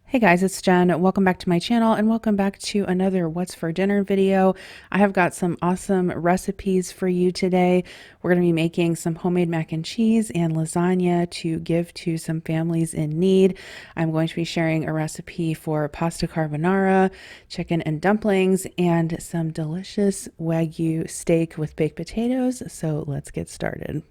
Hey guys, it's Jen. Welcome back to my channel and welcome back to another What's for Dinner video. I have got some awesome recipes for you today. We're going to be making some homemade mac and cheese and lasagna to give to some families in need. I'm going to be sharing a recipe for pasta carbonara, chicken and dumplings, and some delicious Wagyu steak with baked potatoes. So let's get started.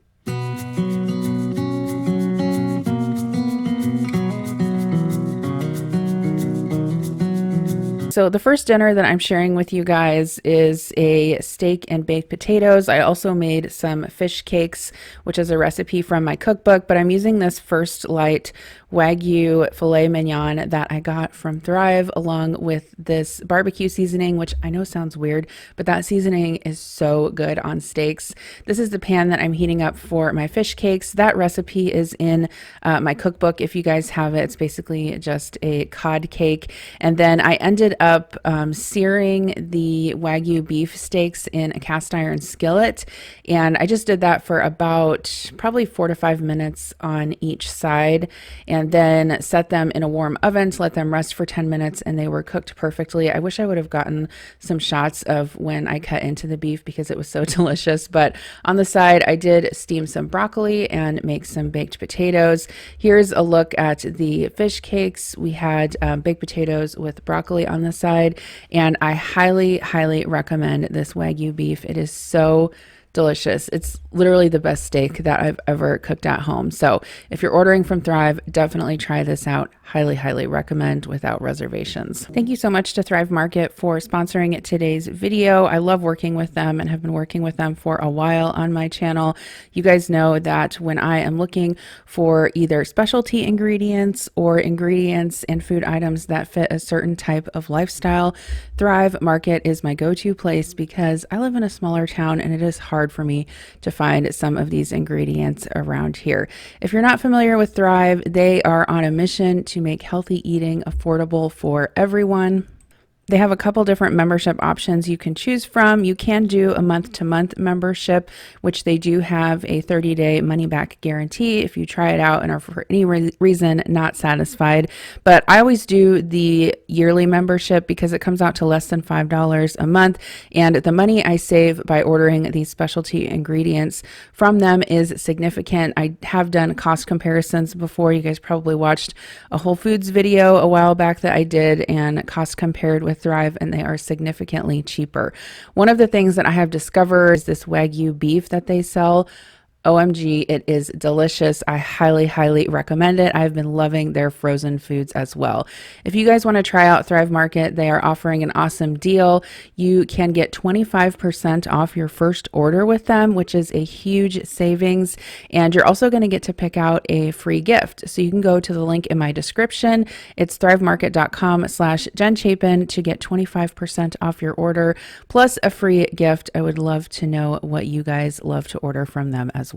So the first dinner that I'm sharing with you guys is a steak and baked potatoes. I also made some fish cakes, which is a recipe from my cookbook, but I'm using this First Light Wagyu filet mignon that I got from Thrive, along with this barbecue seasoning, which I know sounds weird, but that seasoning is so good on steaks. This is the pan that I'm heating up for my fish cakes. That recipe is in my cookbook. If you guys have it, it's basically just a cod cake. And then I ended up searing the Wagyu beef steaks in a cast iron skillet. And I just did that for about probably 4 to 5 minutes on each side, and then set them in a warm oven to let them rest for 10 minutes, and they were cooked perfectly. I wish I would have gotten some shots of when I cut into the beef because it was so delicious. But on the side, I did steam some broccoli and make some baked potatoes. Here's a look at the fish cakes. We had baked potatoes with broccoli on the side, and I highly recommend this Wagyu beef. It is so delicious. It's literally the best steak that I've ever cooked at home. So if you're ordering from Thrive, definitely try this out. Highly recommend without reservations. Thank you so much to Thrive Market for sponsoring today's video. I love working with them and have been working with them for a while on my channel. You guys know that when I am looking for either specialty ingredients or ingredients and food items that fit a certain type of lifestyle, Thrive Market is my go-to place because I live in a smaller town and it is hard for me to find some of these ingredients around here. If you're not familiar with Thrive, they are on a mission to make healthy eating affordable for everyone. They have a couple different membership options you can choose from. You can do a month-to-month membership, which they do have a 30-day money-back guarantee if you try it out and are for any reason not satisfied. But I always do the yearly membership because it comes out to less than $5 a month, and the money I save by ordering these specialty ingredients from them is significant. I have done cost comparisons before. You guys probably watched a Whole Foods video a while back that I did, and cost compared with Thrive, and they are significantly cheaper. One of the things that I have discovered is this Wagyu beef that they sell. OMG, it is delicious. I highly recommend it. I've been loving their frozen foods as well. If you guys want to try out Thrive Market, they are offering an awesome deal. You can get 25% off your first order with them, which is a huge savings. And you're also going to get to pick out a free gift. So you can go to the link in my description. It's thrivemarket.com/Jen Chapin to get 25% off your order, plus a free gift. I would love to know what you guys love to order from them as well.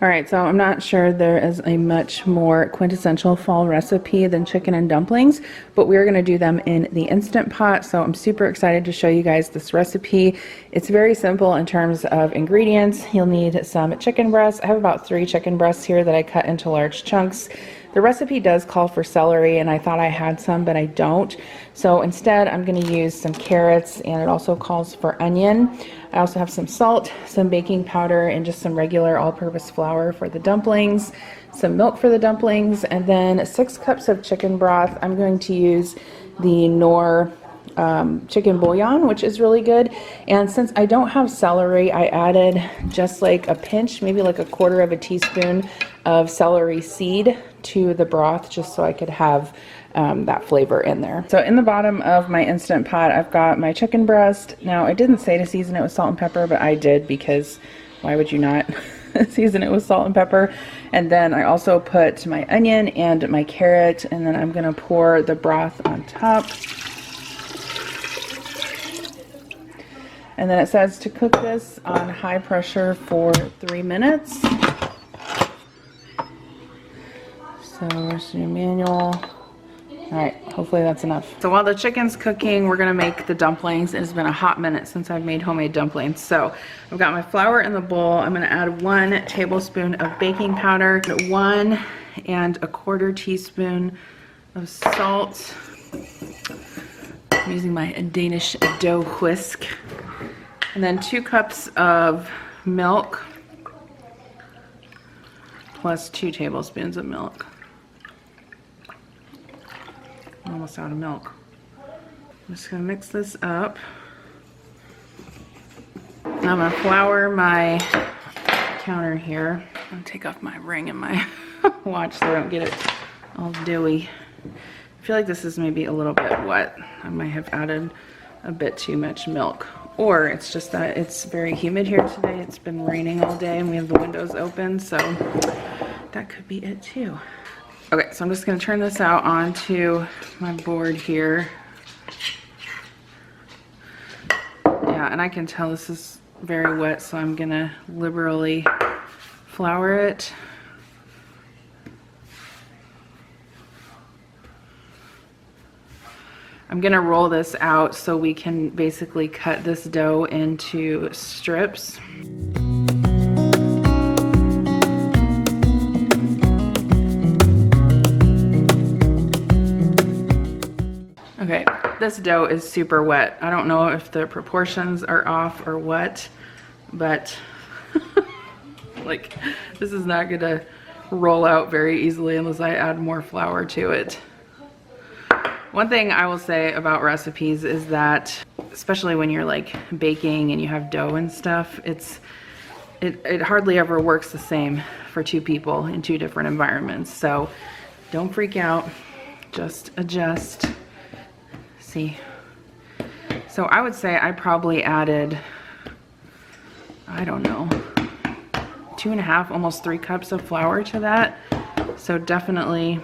All right, so I'm not sure there is a much more quintessential fall recipe than chicken and dumplings, but we're going to do them in the Instant Pot. So I'm super excited to show you guys this recipe. It's very simple in terms of ingredients. You'll need some chicken breasts. I have about 3 chicken breasts here that I cut into large chunks. The recipe does call for celery, and I thought I had some, but I don't. So instead, I'm going to use some carrots, and it also calls for onion. I also have some salt, some baking powder, and just some regular all-purpose flour for the dumplings, some milk for the dumplings, and then 6 cups of chicken broth. I'm going to use the Knorr chicken bouillon, which is really good. And since I don't have celery, I added just like a pinch, maybe like a 1/4 teaspoon of celery seed to the broth, just so I could have that flavor in there. So in the bottom of my Instant Pot, I've got my chicken breast. Now, I didn't say to season it with salt and pepper, but I did, because why would you not season it with salt and pepper? And then I also put my onion and my carrot, and then I'm gonna pour the broth on top. And then it says to cook this on high pressure for 3 minutes. So where's your manual? All right, hopefully that's enough. So while the chicken's cooking, we're gonna make the dumplings. It has been a hot minute since I've made homemade dumplings. So I've got my flour in the bowl. I'm gonna add 1 tablespoon of baking powder, 1 1/4 teaspoon of salt. I'm using my Danish dough whisk. And then 2 cups of milk plus 2 tablespoons of milk. I'm almost out of milk. I'm just gonna mix this up. Now I'm gonna flour my counter here. I'm gonna take off my ring and my watch so I don't get it all dewy. I feel like this is maybe a little bit wet. I might have added a bit too much milk. Or it's just that it's very humid here today. It's been raining all day and we have the windows open, so that could be it too. Okay, so I'm just gonna turn this out onto my board here. Yeah, and I can tell this is very wet, so I'm gonna liberally flour it. I'm gonna roll this out so we can basically cut this dough into strips. Okay, this dough is super wet. I don't know if the proportions are off or what, but like this is not gonna roll out very easily unless I add more flour to it. One thing I will say about recipes is that, especially when you're like baking and you have dough and stuff, it hardly ever works the same for 2 people in 2 different environments. So don't freak out, just adjust. See. So I would say I probably added, I don't know, 2.5, almost 3 cups of flour to that. So definitely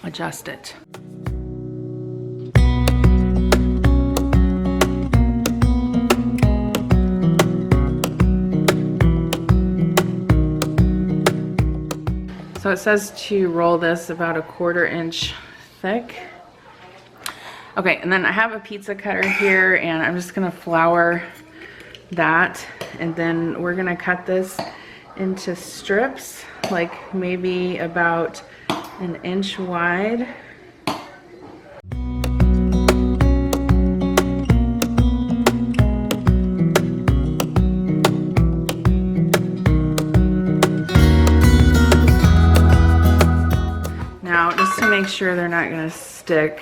adjust it. So it says to roll this about 1/4 inch thick. Okay, and then I have a pizza cutter here and I'm just gonna flour that, and then we're gonna cut this into strips, like maybe about 1 inch wide. Now, just to make sure they're not gonna stick,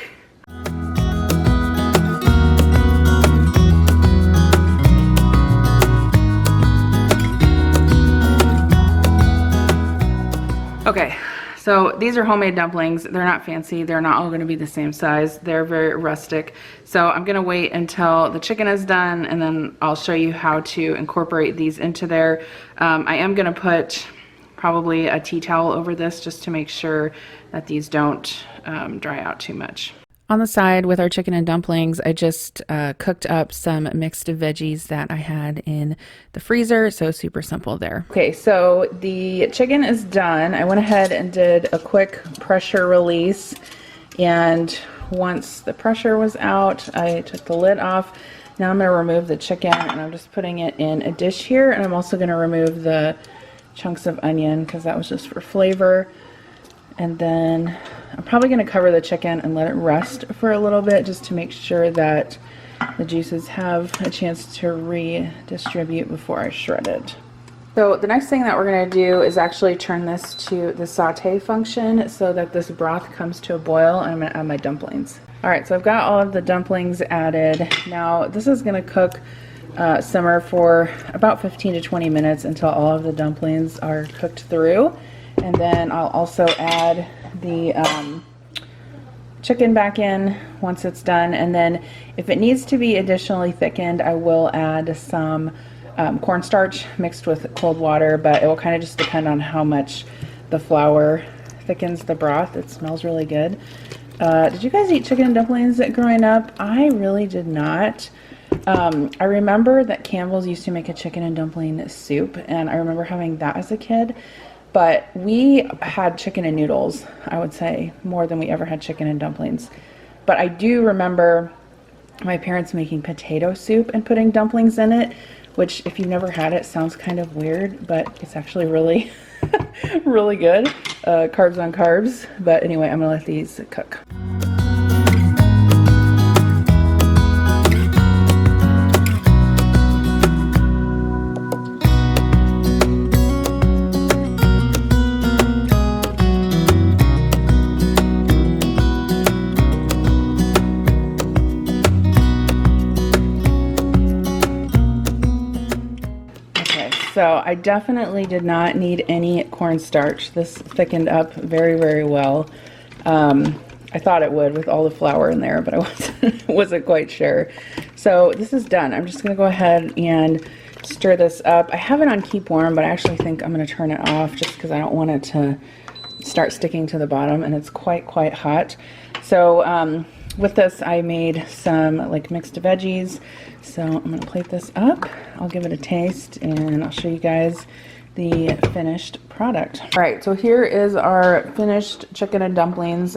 okay, so these are homemade dumplings. They're not fancy. They're not all going to be the same size. They're very rustic. So I'm going to wait until the chicken is done and then I'll show you how to incorporate these into there. I am going to put probably a tea towel over this just to make sure that these don't dry out too much. On the side with our chicken and dumplings, I just cooked up some mixed veggies that I had in the freezer, so super simple there. Okay, so the chicken is done. I went ahead and did a quick pressure release, and once the pressure was out, I took the lid off. Now I'm going to remove the chicken, and I'm just putting it in a dish here, and I'm also going to remove the chunks of onion because that was just for flavor. And then I'm probably going to cover the chicken and let it rest for a little bit just to make sure that the juices have a chance to redistribute before I shred it. So the next thing that we're going to do is actually turn this to the saute function so that this broth comes to a boil, and I'm going to add my dumplings. Alright, so I've got all of the dumplings added. Now this is going to cook, simmer for about 15 to 20 minutes until all of the dumplings are cooked through. And then I'll also add the chicken back in once it's done, and then if it needs to be additionally thickened, I will add some cornstarch mixed with cold water, but it will kind of just depend on how much the flour thickens the broth. It smells really good. Did you guys eat chicken and dumplings growing up? I really did not. I remember that Campbell's used to make a chicken and dumpling soup, and I remember having that as a kid. But we had chicken and noodles, I would say, more than we ever had chicken and dumplings. But I do remember my parents making potato soup and putting dumplings in it, which if you've never had it sounds kind of weird, but it's actually really, really good. carbs on carbs. But anyway, I'm gonna let these cook. So I definitely did not need any cornstarch. This thickened up very, very well. I thought it would with all the flour in there, but I wasn't quite sure. So this is done. I'm just gonna go ahead and stir this up. I have it on keep warm, but I actually think I'm gonna turn it off just because I don't want it to start sticking to the bottom, and it's quite hot. So with this, I made some like mixed veggies. So I'm gonna plate this up. I'll give it a taste and I'll show you guys the finished product. All right, so here is our finished chicken and dumplings.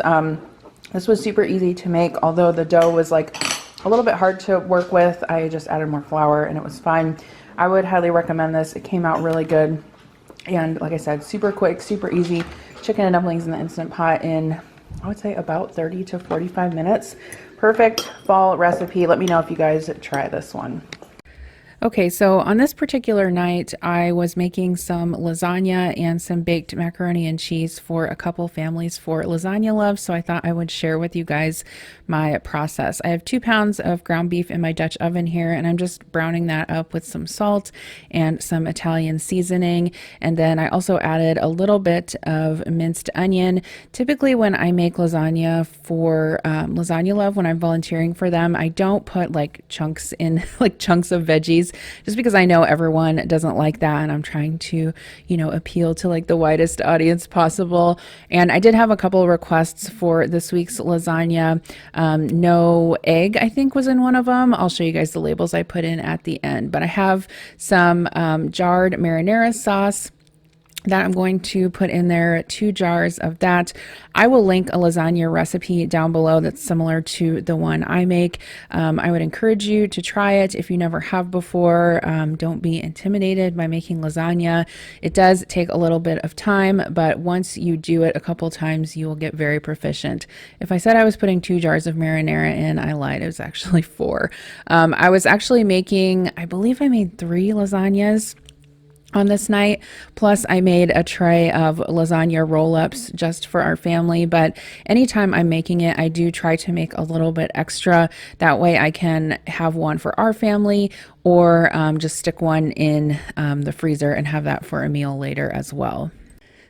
This was super easy to make, although the dough was like a little bit hard to work with. I just added more flour and it was fine. I would highly recommend this. It came out really good. And like I said, super quick, super easy. Chicken and dumplings in the Instant Pot in, I would say, about 30 to 45 minutes. Perfect fall recipe. Let me know if you guys try this one. Okay, so on this particular night, I was making some lasagna and some baked macaroni and cheese for a couple families for lasagna love, so I thought I would share with you guys my process. I have 2 pounds of ground beef in my Dutch oven here, and I'm just browning that up with some salt and some Italian seasoning, and then I also added a little bit of minced onion. Typically when I make lasagna for Lasagna Love, when I'm volunteering for them, I don't put like chunks in, like chunks of veggies, just because I know everyone doesn't like that, and I'm trying to, you know, appeal to like the widest audience possible. And I did have a couple of requests for this week's lasagna. No egg, I think, was in one of them. I'll show you guys the labels I put in at the end, but I have some jarred marinara sauce that I'm going to put in there, 2 jars of that. I will link a lasagna recipe down below that's similar to the one I make. I would encourage you to try it if you never have before. Don't be intimidated by making lasagna. It does take a little bit of time, but once you do it a couple times, you will get very proficient. If I said I was putting 2 jars of marinara in, I lied. It was actually 4. I was actually making, I believe I made 3 lasagnas on this night. Plus I made a tray of lasagna roll-ups just for our family, but anytime I'm making it, I do try to make a little bit extra. That way I can have one for our family, or just stick one in the freezer and have that for a meal later as well.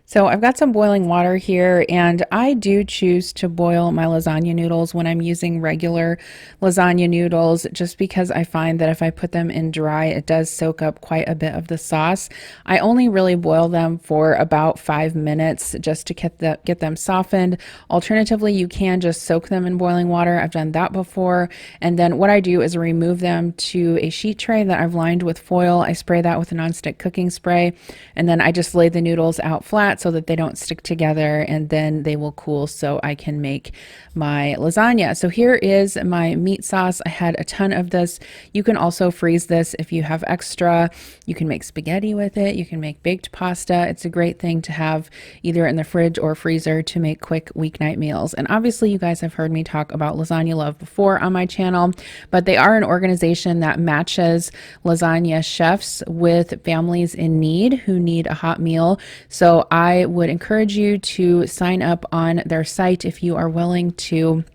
So I've got some boiling water here, and I do choose to boil my lasagna noodles when I'm using regular lasagna noodles, just because I find that if I put them in dry, it does soak up quite a bit of the sauce. I only really boil them for about 5 minutes just to get them softened. Alternatively, you can just soak them in boiling water. I've done that before. And then what I do is remove them to a sheet tray that I've lined with foil. I spray that with a nonstick cooking spray, and then I just lay the noodles out flat so that they don't stick together, and then they will cool so I can make my lasagna. So here is my meat sauce. I had a ton of this. You can also freeze this if you have extra. You can make spaghetti with it. You can make baked pasta. It's a great thing to have either in the fridge or freezer to make quick weeknight meals. And obviously you guys have heard me talk about Lasagna Love before on my channel, but they are an organization that matches lasagna chefs with families in need who need a hot meal. So I would encourage you to sign up on their site if you are willing to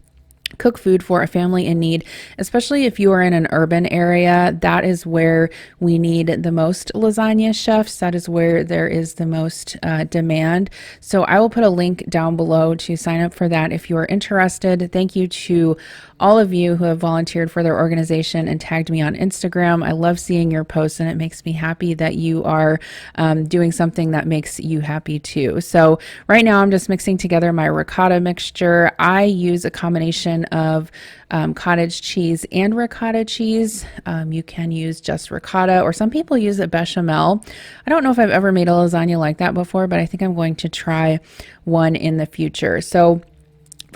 cook food for a family in need, especially if you are in an urban area. That is where we need the most lasagna chefs. That is where there is the most demand. So I will put a link down below to sign up for that if you are interested. Thank you to all of you who have volunteered for their organization and tagged me on Instagram. I love seeing your posts, and it makes me happy that you are doing something that makes you happy too. So right now I'm just mixing together my ricotta mixture. I use a combination of cottage cheese and ricotta cheese. You can use just ricotta, or some people use a bechamel. I don't know if I've ever made a lasagna like that before, but I think I'm going to try one in the future. So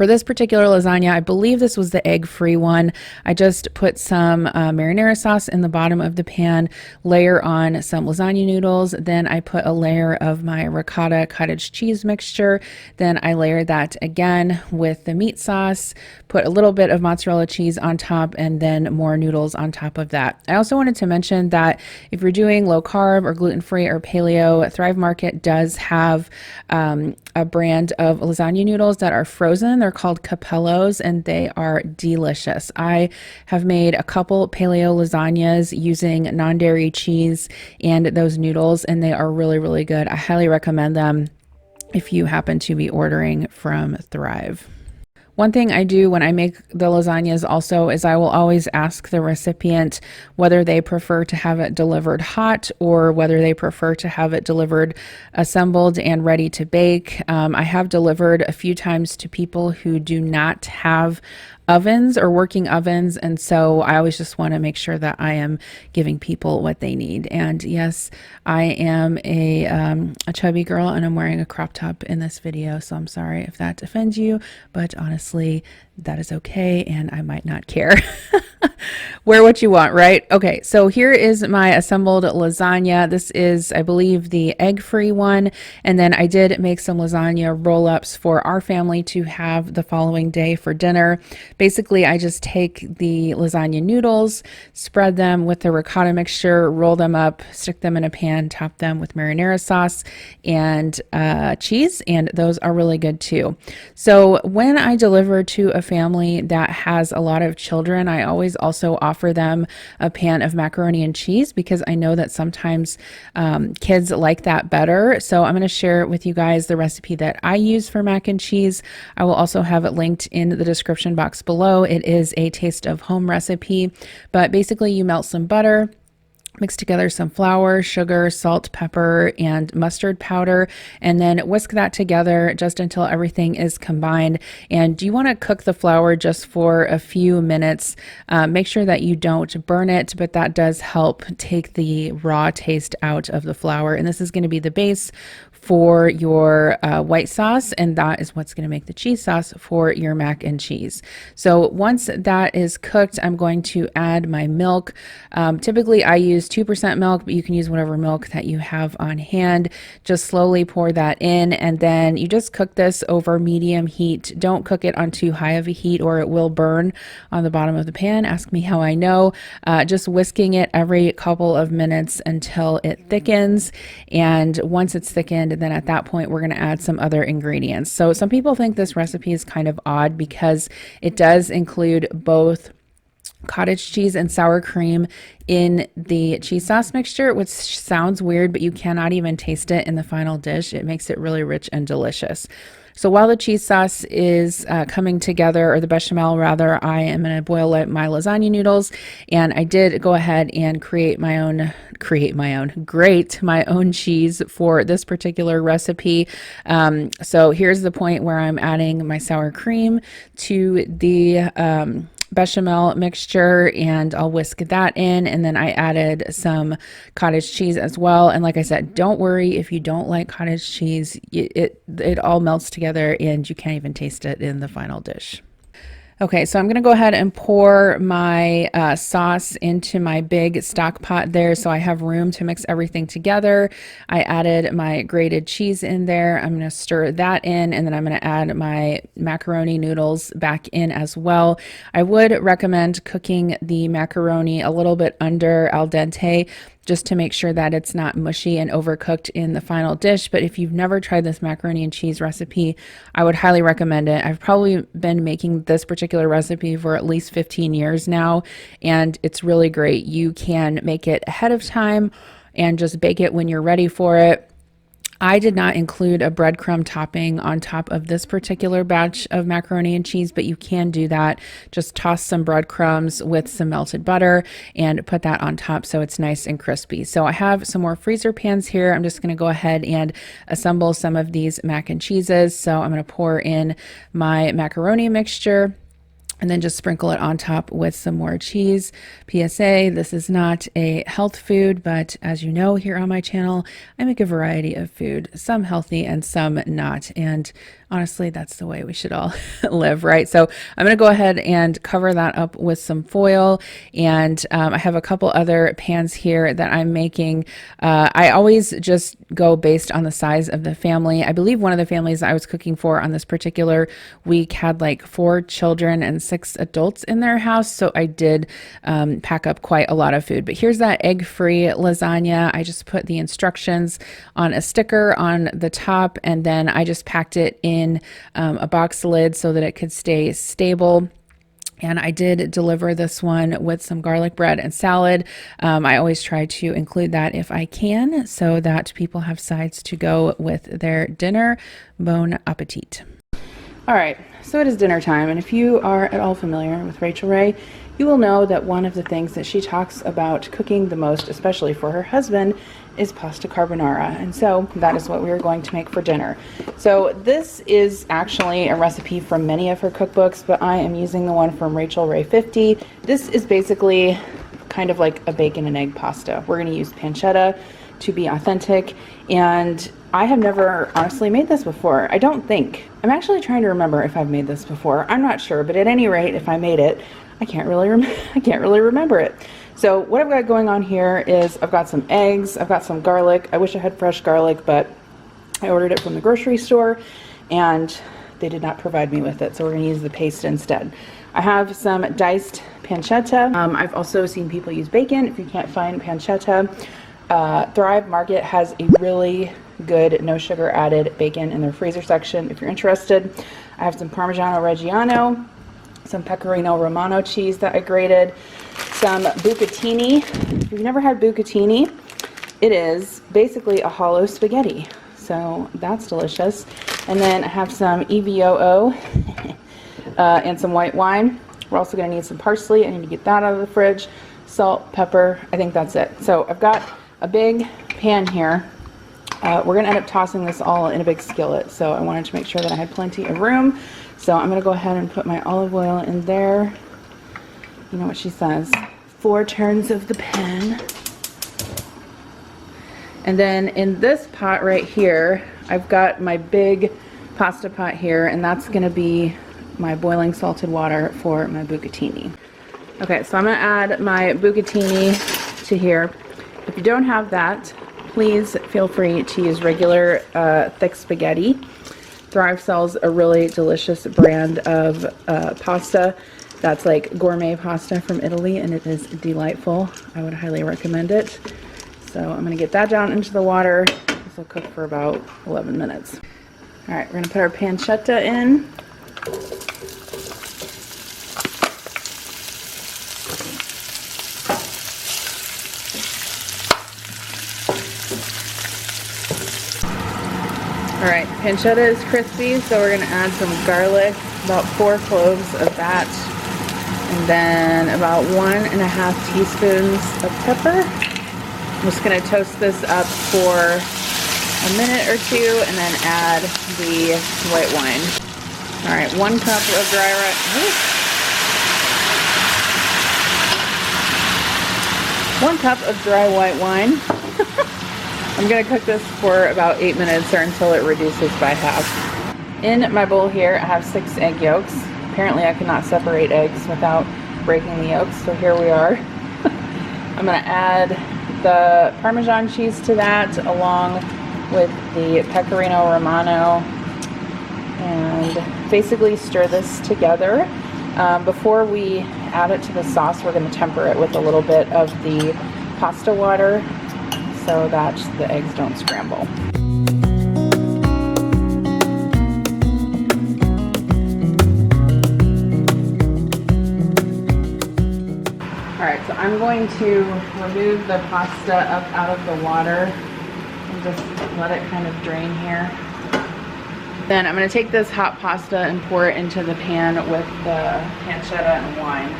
For this particular lasagna, I believe this was the egg-free one. I just put some marinara sauce in the bottom of the pan, layer on some lasagna noodles, then I put a layer of my ricotta cottage cheese mixture, then I layer that again with the meat sauce, put a little bit of mozzarella cheese on top, and then more noodles on top of that. I also wanted to mention that if you're doing low carb or gluten-free or paleo, Thrive Market does have a brand of lasagna noodles that are frozen. They're called Capellos and they are delicious. I have made a couple paleo lasagnas using non-dairy cheese and those noodles, and they are really, really good. I highly recommend them if you happen to be ordering from Thrive. One thing I do when I make the lasagnas also is I will always ask the recipient whether they prefer to have it delivered hot or whether they prefer to have it delivered assembled and ready to bake. I have delivered a few times to people who do not have ovens or working ovens, and so I always just want to make sure that I am giving people what they need. And yes, I am a chubby girl and I'm wearing a crop top in this video, so I'm sorry if that offends you, but honestly that is okay and I might not care. Wear what you want, right? Okay, so here is my assembled lasagna. This is, I believe, the egg-free one, and then I did make some lasagna roll-ups for our family to have the following day for dinner. Basically, I just take the lasagna noodles, spread them with the ricotta mixture, roll them up, stick them in a pan, top them with marinara sauce and cheese, and those are really good too. So when I deliver to a family that has a lot of children, I always also offer them a pan of macaroni and cheese because I know that sometimes kids like that better. So I'm going to share with you guys the recipe that I use for mac and cheese. I will also have it linked in the description box below. It is a taste of home recipe, but basically you melt some butter, mix together some flour, sugar, salt, pepper, and mustard powder, and then whisk that together just until everything is combined. And you want to cook the flour just for a few minutes. Make sure that you don't burn it, but that does help take the raw taste out of the flour. And this is going to be the base for your white sauce, and that is what's going to make the cheese sauce for your mac and cheese. So once that is cooked, I'm going to add my milk. Typically I use 2% milk, but you can use whatever milk that you have on hand. Just slowly pour that in, and then you just cook this over medium heat. Don't cook it on too high of a heat or it will burn on the bottom of the pan. Ask me how I know. Just whisking it every couple of minutes until it thickens, and once it's thickened, then at that point we're going to add some other ingredients. So some people think this recipe is kind of odd because it does include both cottage cheese and sour cream in the cheese sauce mixture, which sounds weird, but you cannot even taste it in the final dish. It makes it really rich and delicious. So while the cheese sauce is coming together, or the bechamel rather, I am going to boil my lasagna noodles, and I did go ahead and grate my own cheese for this particular recipe. So here's the point where I'm adding my sour cream to the bechamel mixture, and I'll whisk that in, and then I added some cottage cheese as well. And like I said, don't worry if you don't like cottage cheese, it all melts together and you can't even taste it in the final dish. Okay, so I'm going to go ahead and pour my sauce into my big stock pot there so I have room to mix everything together. I added my grated cheese in there. I'm going to stir that in, and then I'm going to add my macaroni noodles back in as well. I would recommend cooking the macaroni a little bit under al dente, just to make sure that it's not mushy and overcooked in the final dish. But if you've never tried this macaroni and cheese recipe, I would highly recommend it. I've probably been making this particular recipe for at least 15 years now, and it's really great. You can make it ahead of time and just bake it when you're ready for it. I did not include a breadcrumb topping on top of this particular batch of macaroni and cheese, but you can do that. Just toss some breadcrumbs with some melted butter and put that on top so it's nice and crispy. So I have some more freezer pans here. I'm just going to go ahead and assemble some of these mac and cheeses. So I'm going to pour in my macaroni mixture, and then just sprinkle it on top with some more cheese. PSA, this is not a health food, but as you know, here on my channel, I make a variety of food, some healthy and some not. And Honestly, that's the way we should all live, right? So I'm going to go ahead and cover that up with some foil. And I have a couple other pans here that I'm making. I always just go based on the size of the family. I believe one of the families I was cooking for on this particular week had like 4 children and 6 adults in their house. So I did pack up quite a lot of food. But here's that egg-free lasagna. I just put the instructions on a sticker on the top, and then I just packed it in a box lid so that it could stay stable. And I did deliver this one with some garlic bread and salad. I always try to include that if I can, so that people have sides to go with their dinner. Bon appetit. All right, so it is dinner time, and if you are at all familiar with Rachel Ray, you will know that one of the things that she talks about cooking the most, especially for her husband, is pasta carbonara. And so that is what we are going to make for dinner. So this is actually a recipe from many of her cookbooks, but I am using the one from Rachel Ray 50. This is basically kind of like a bacon and egg pasta. We're going to use pancetta to be authentic, and I have never honestly made this before. I don't think. I'm actually trying to remember if I've made this before. I'm not sure, but at any rate, if I made it, I can't really remember it. So what I've got going on here is I've got some eggs, I've got some garlic. I wish I had fresh garlic, but I ordered it from the grocery store and they did not provide me with it, so we're going to use the paste instead. I have some diced pancetta. I've also seen people use bacon if you can't find pancetta. Thrive Market has a really good no sugar added bacon in their freezer section if you're interested. I have some Parmigiano Reggiano, some Pecorino Romano cheese that I grated, some bucatini. If you've never had bucatini, it is basically a hollow spaghetti, so that's delicious. And then I have some EVOO and some white wine. We're also going to need some parsley. I need to get that out of the fridge. Salt, pepper, I think that's it. So I've got a big pan here. We're going to end up tossing this all in a big skillet, so I wanted to make sure that I had plenty of room. So I'm going to go ahead and put my olive oil in there. You know what she says, 4 turns of the pan. And then in this pot right here, I've got my big pasta pot here, and that's going to be my boiling salted water for my bucatini. Okay, so I'm going to add my bucatini to here. If you don't have that, please feel free to use regular thick spaghetti. Thrive sells a really delicious brand of pasta that's like gourmet pasta from Italy, and it is delightful. I would highly recommend it. So I'm going to get that down into the water. This will cook for about 11 minutes. All right, we're going to put our pancetta in. All right, pancetta is crispy, so we're going to add some garlic, about 4 cloves of that, and then about 1½ teaspoons of pepper. I'm just going to toast this up for a minute or 2 and then add the white wine. All right, 1 cup of dry rice. 1 cup of dry white wine. I'm going to cook this for about 8 minutes or until it reduces by half. In my bowl here, I have 6 egg yolks. Apparently I cannot separate eggs without breaking the yolks, so here we are. I'm going to add the Parmesan cheese to that along with the Pecorino Romano and basically stir this together. Before we add it to the sauce, we're going to temper it with a little bit of the pasta water so that the eggs don't scramble. Alright, so I'm going to remove the pasta up out of the water and just let it kind of drain here. Then I'm going to take this hot pasta and pour it into the pan with the pancetta and wine.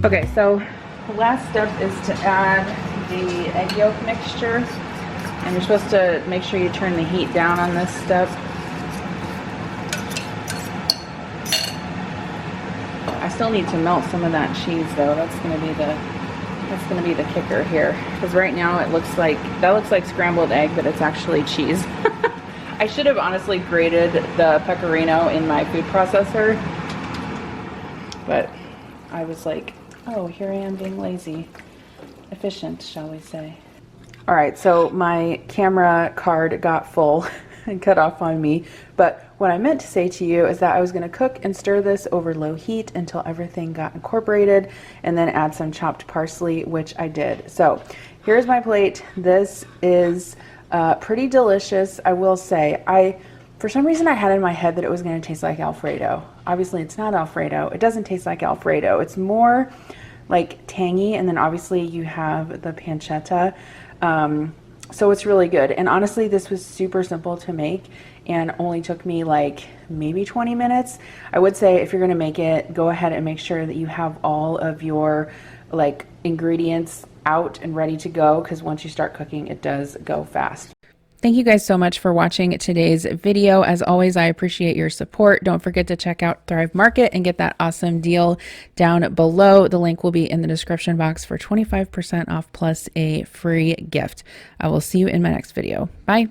Okay, so the last step is to add the egg yolk mixture, and you're supposed to make sure you turn the heat down on this step. I still need to melt some of that cheese though. That's gonna be the kicker here. Because right now it looks like, that looks like scrambled egg, but it's actually cheese. I should have honestly grated the pecorino in my food processor, but I was like, oh, here I am being lazy. Efficient, shall we say. All right, so my camera card got full and cut off on me, but what I meant to say to you is that I was gonna cook and stir this over low heat until everything got incorporated, and then add some chopped parsley, which I did. So here's my plate. This is pretty delicious, I will say. For some reason I had in my head that it was gonna taste like Alfredo. Obviously it's not Alfredo. It doesn't taste like Alfredo. It's more like tangy, and then obviously you have the pancetta. So it's really good. And honestly, this was super simple to make and only took me like maybe 20 minutes. I would say if you're gonna make it, go ahead and make sure that you have all of your like ingredients out and ready to go, because once you start cooking, it does go fast. Thank you guys so much for watching today's video. As always, I appreciate your support. Don't forget to check out Thrive Market and get that awesome deal down below. The link will be in the description box for 25% off plus a free gift. I will see you in my next video. Bye.